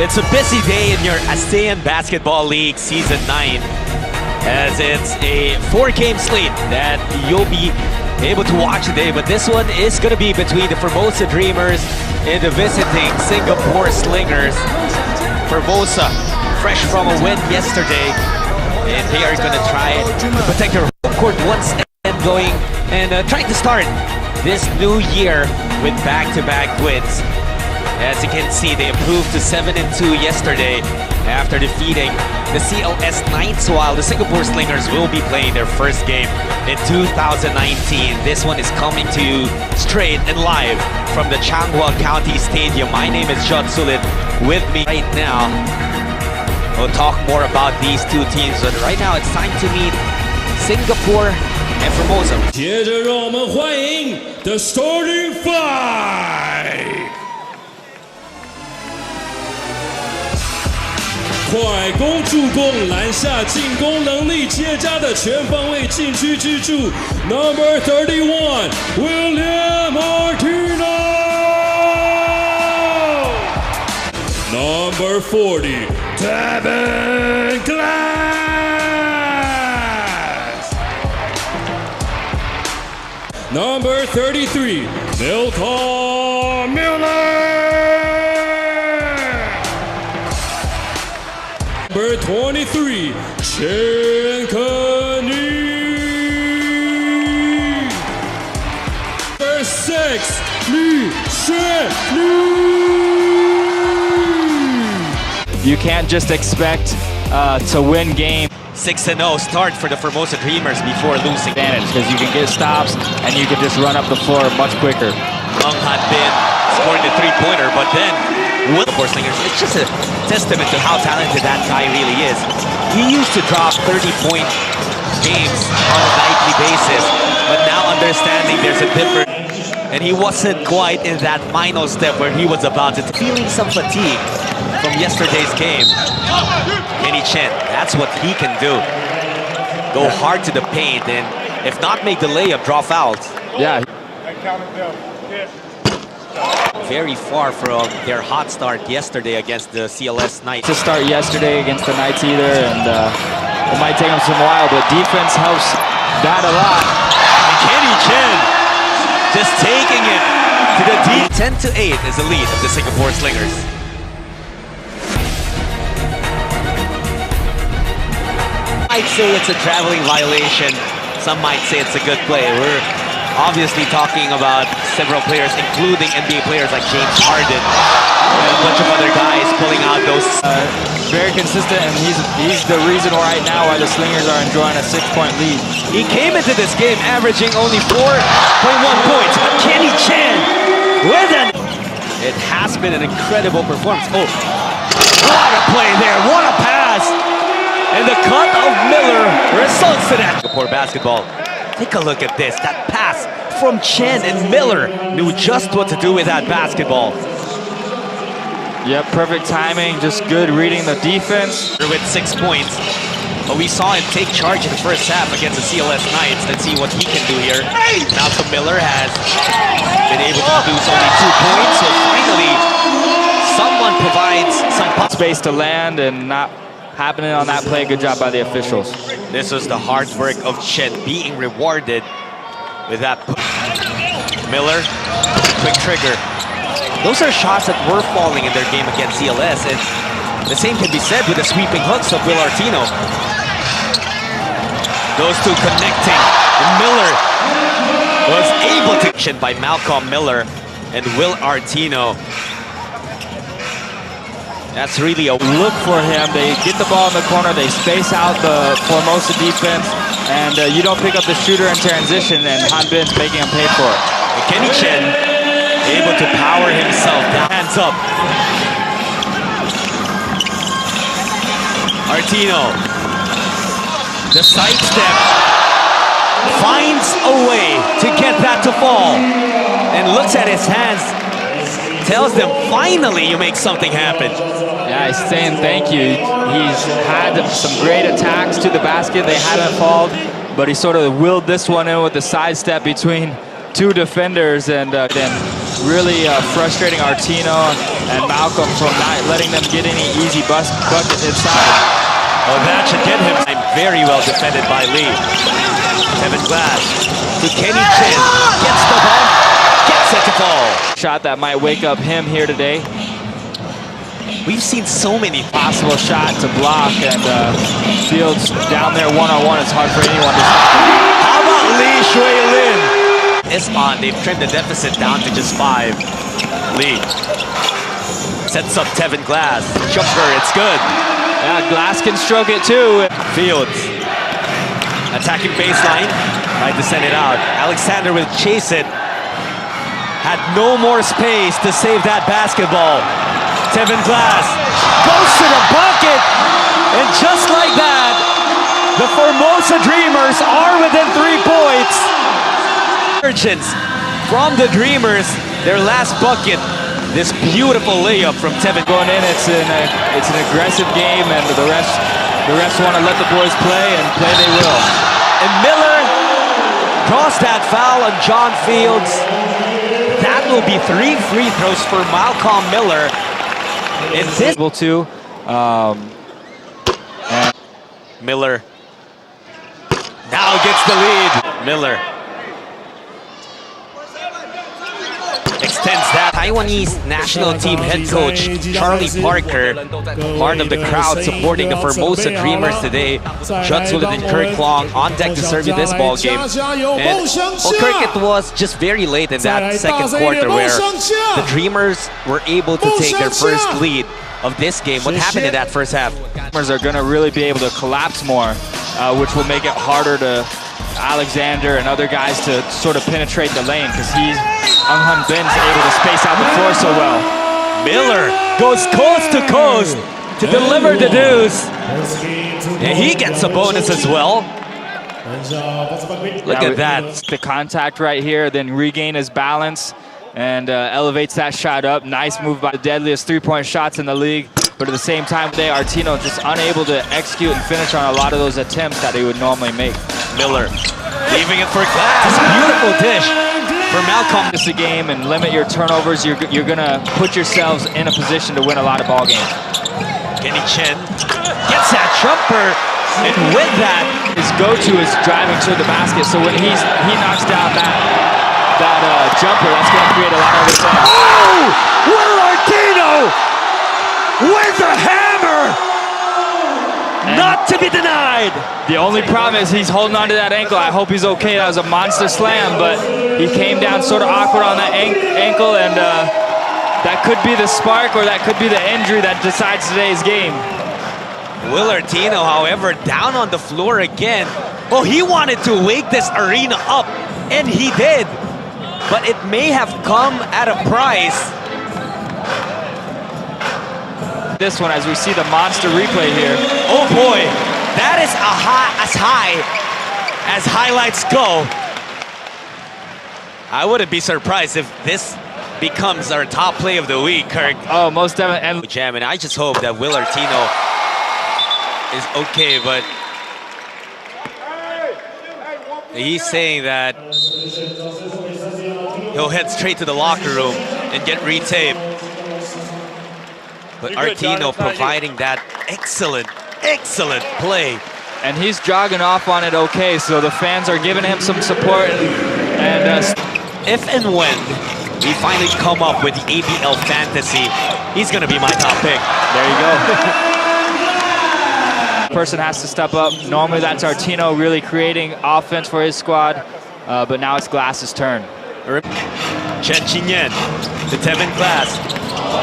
It's a busy day in your ASEAN Basketball League Season 9, as it's a 4-game slate that you'll be able to watch today. But this one is going to be between the Formosa Dreamers and the visiting Singapore Slingers. Formosa, fresh from a win yesterday, and they are going to try to protect their home court once again, going and trying to start this new year with back-to-back wins. As you can see, they improved to 7-2 yesterday after defeating the CLS Knights, while the Singapore Slingers will be playing their first game in 2019. This one is coming to you straight and live from the Changhua County Stadium. My name is John Sulit. With me right now, we'll talk more about these two teams, but right now it's time to meet Singapore and Formosa. 接着让我们欢迎 The Starting Five。 快攻助攻拦下进攻能力结佳的全方位禁区支柱 ，Number 31 William Martino， Number 40 Devin Glass， Number 33 Milton Miller。Number 23, Chen Keni. Number 6, Li Shenli. You can't just expect to win games. 6-0 start for the Formosa Dreamers before losing. Advantage because you can get stops and you can just run up the floor much quicker. Long had been scoring the three-pointer, but then Singapore Slingers, it's just a testament to how talented that guy really is. He used to drop 30-point games on a nightly basis, but now understanding there's a difference, and he wasn't quite in that final step where he was about to feeling some fatigue from yesterday's game. Kenny Chen, that's what he can do. Go hard to the paint, and if not make the layup, draw fouls. Yeah. Very far from their hot start yesterday against the CLS Knights. To start yesterday against the Knights either, and it might take them some while, but defense helps that a lot. Kenny Chen just taking it to the deep. 10-8 is the lead of the Singapore Slingers. I'd say it's a traveling violation. Some might say it's a good play. We're obviously talking about several players, including NBA players like James Harden and a bunch of other guys pulling out those. Very consistent, and he's the reason right now why the Slingers are enjoying a 6-point lead. He came into this game averaging only 4.1 points, but Kenny Chen with an... It has been an incredible performance. Oh, what a play there, what a pass! And the cut of Miller results to that. Singapore basketball. Take a look at this, that pass from Chen, and Miller knew just what to do with that basketball. Yep, perfect timing, just good reading the defense. With 6 points, but we saw him take charge in the first half against the CLS Knights. Let's see what he can do here. Malcolm Miller has been able to produce only 2 points, so finally someone provides some space to land and not happening on that play. Good job by the officials. This was the hard work of Chen being rewarded with that. Miller, quick trigger. Those are shots that were falling in their game against CLS, and the same can be said with the sweeping hooks of Will Artino. Those two connecting. And Miller was able to by Malcolm Miller and Will Artino. That's really a look for him. They get the ball in the corner, they space out the Formosa defense, and you don't pick up the shooter in transition, and Han Bin's making him pay for it. And Kenny Chen able to power himself down. Hands up. Artino, the sidestep, finds a way to get that to fall, and looks at his hands, tells them, finally you make something happen. Yeah, he's saying thank you. He's had some great attacks to the basket. They hadn't fallen, but he sort of willed this one in with the sidestep between two defenders, and then really frustrating Artino and Malcolm from not letting them get any easy buckets inside. Oh, that should get him. Very well defended by Lee. Tevin Glass to Kenny Chin. Gets the ball. Gets it to fall. Shot that might wake up him here today. We've seen so many Possible shot to block, and Fields down there one-on-one. It's hard for anyone to stop him. How about Lee Shui-Lin? It's on. They've trimmed the deficit down to just 5. Lee sets up Tevin Glass. Jumper, it's good. Yeah, Glass can stroke it too. Fields attacking baseline. Tried to send it out. Alexander will chase it. Had no more space to save that basketball. Tevin Glass goes to the bucket. And just like that, the Formosa Dreamers are within 3 points. Urgence from the Dreamers, their last bucket. This beautiful layup from Tevin. Going in, it's an aggressive game, and the refs want to let the boys play, and play they will. And Miller draws that foul on John Fields. That will be 3 free throws for Malcolm Miller. In this able to, and Miller now gets the lead. Miller extends that. Taiwanese national team head coach Charlie Parker, part of the crowd supporting the Formosa Dreamers today. Judd Sullivan and Kirk Long on deck to serve you this ball game. And Kirk, it was just very late in that second quarter where the Dreamers were able to take their first lead of this game. What happened in that first half? Dreamers are going to really be able to collapse more, which will make it harder to Alexander and other guys to sort of penetrate the lane, because Han Bin's able to space out the floor so well. Miller goes coast to coast to deliver the deuce. And he gets a bonus as well. Look at that. The contact right here, then regain his balance and elevates that shot up. Nice move by the deadliest 3-point shots in the league. But at the same time, Artino just unable to execute and finish on a lot of those attempts that he would normally make. Miller leaving it for Glass. Beautiful dish for Malcolm. This is a game and limit your turnovers. You're going to put yourselves in a position to win a lot of ball games. Kenny Chin gets that jumper, and with that, his go-to is driving to the basket. So when he knocks down that jumper, that's going to create a lot of offense. Oh! Will Artino with a hammer! Not to be denied. The only problem is he's holding on to that ankle. I hope he's okay. That was a monster slam, but he came down sort of awkward on that ankle, and that could be the spark, or that could be the injury that decides today's game. Will Artino, however, down on the floor again. Oh, he wanted to wake this arena up, and he did. But it may have come at a price. This one, as we see the monster replay here. Oh boy, that is as high as highlights go. I wouldn't be surprised if this becomes our top play of the week, Kirk. Oh, most definitely. And Jam, and I just hope that Will Artino is okay, but he's saying that he'll head straight to the locker room and get retaped. But Artino providing that excellent play. And he's jogging off on it okay, so the fans are giving him some support. And if and when we finally come up with the ABL fantasy, he's going to be my top pick. There you go. Person has to step up. Normally that's Artino really creating offense for his squad, but now it's Glass's turn. Chen Chinyen to Tevin Glass.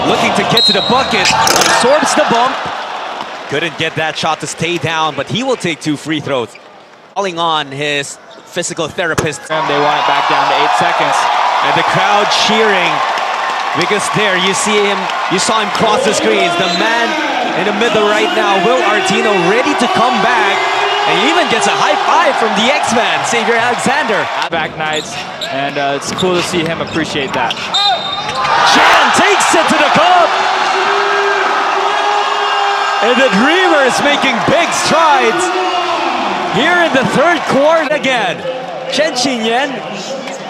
Looking to get to the bucket, absorbs the bump. Couldn't get that shot to stay down, but he will take 2 free throws. Calling on his physical therapist. They want it back down to 8 seconds. And the crowd cheering, because there you saw him cross the screens. The man in the middle right now, Will Artino, ready to come back. And he even gets a high five from the X-Man, Xavier Alexander. Back nights, and it's cool to see him appreciate that. Chan takes it to the cup. And the Dreamers making big strides here in the third quarter again. Chen Chinyen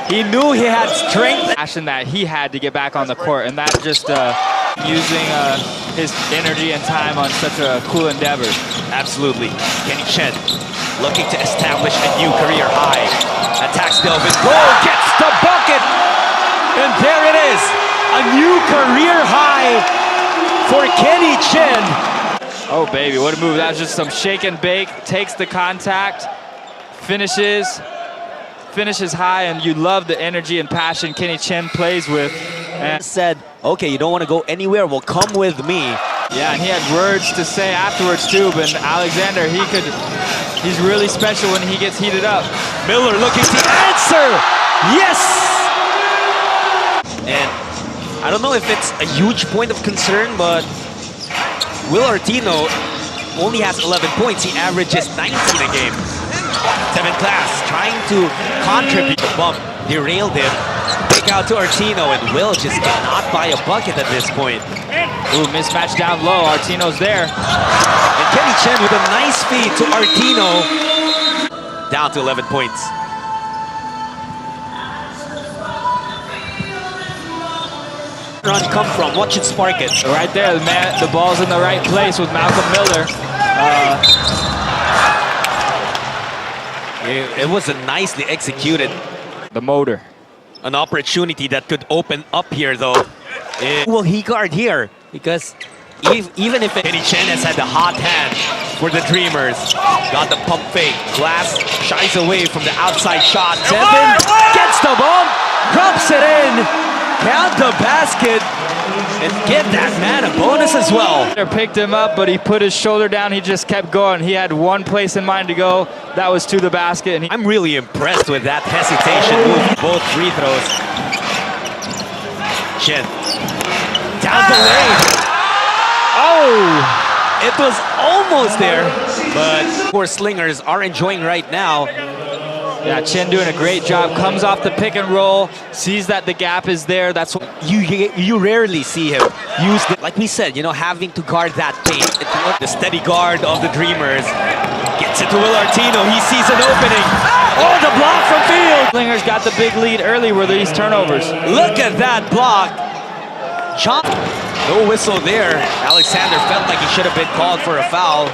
He knew he had strength. Passion that he had to get back on the court, and that just using his energy and time on such a cool endeavor. Absolutely. Kenny Chen looking to establish a new career high. Attacks Delvin. Goal, gets the bucket. And there it is. A new career high for Kenny Chen. Oh, baby, what a move. That was just some shake and bake. Takes the contact, finishes high, and you love the energy and passion Kenny Chen plays with. And said, okay, you don't want to go anywhere, well, come with me. yeah, and he had words to say afterwards too, but Alexander, he's really special when he gets heated up. Miller looking to answer. Yes! And I don't know if it's a huge point of concern, but Will Artino only has 11 points. He averages 19 a game. Devin Class trying to contribute. The bump derailed him. Kick out to Artino, and Will just cannot buy a bucket at this point. Ooh, mismatch down low. Artino's there. And Kenny Chen with a nice feed to Artino. Down to 11 points. Run come from? What should spark it? Right there, man. The ball's in the right place with Malcolm Miller. It was a nicely executed. The motor. An opportunity that could open up here, though. Will he guard here? Because even if Kenny Chen has had the hot hand for the Dreamers, got the pump fake. Glass shies away from the outside shot. Devin gets the ball, drops it in. Count the basket and give that man a bonus as well. They picked him up, but he put his shoulder down. He just kept going. He had one place in mind to go. That was to the basket. And I'm really impressed with that hesitation move. Both free throws. Chen. Down the lane. Oh! It was almost there. But poor Slingers are enjoying right now. yeah, Chen doing a great job. Comes off the pick and roll, sees that the gap is there. That's what you rarely see him use the, like we said, you know, having to guard that paint. The steady guard of the Dreamers gets it to Will Artino. He sees an opening. Oh, the block from field. Slingers got the big lead early with these turnovers. Look at that block. John, no whistle there. Alexander felt like he should have been called for a foul.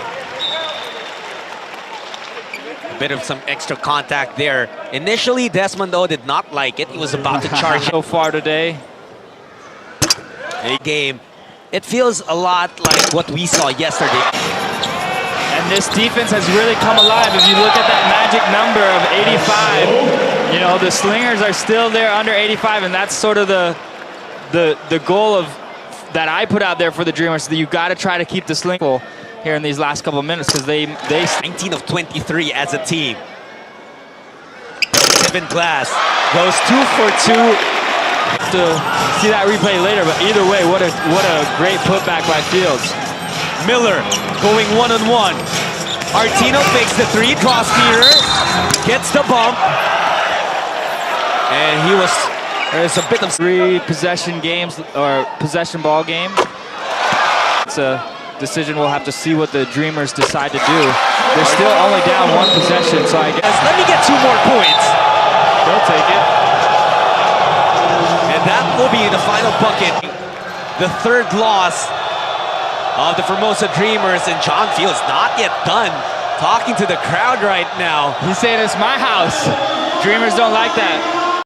Bit of some extra contact there. Initially, Desmond, though, did not like it. He was about to charge so far today. A game. It feels a lot like what we saw yesterday. And this defense has really come alive. If you look at that magic number of 85, you know, the Slingers are still there under 85, and that's sort of the goal of that I put out there for the Dreamers. That you got to try to keep the Slingers here in these last couple of minutes, because they 19 of 23 as a team. Devin Glass goes 2 for 2. To see that replay later, but either way, what a great putback by Fields. Miller going one-on-one. Artino fakes the three, draws theater, gets the bump, and there's a bit of 3 possession games or possession ball game. It's a decision we'll have to see what the Dreamers decide to do. They're still only down 1 possession, so I guess let me get 2 more points. They'll take it. And that will be the final bucket. The 3rd loss of the Formosa Dreamers, and John Fields not yet done talking to the crowd right now. He's saying it's my house. Dreamers don't like that.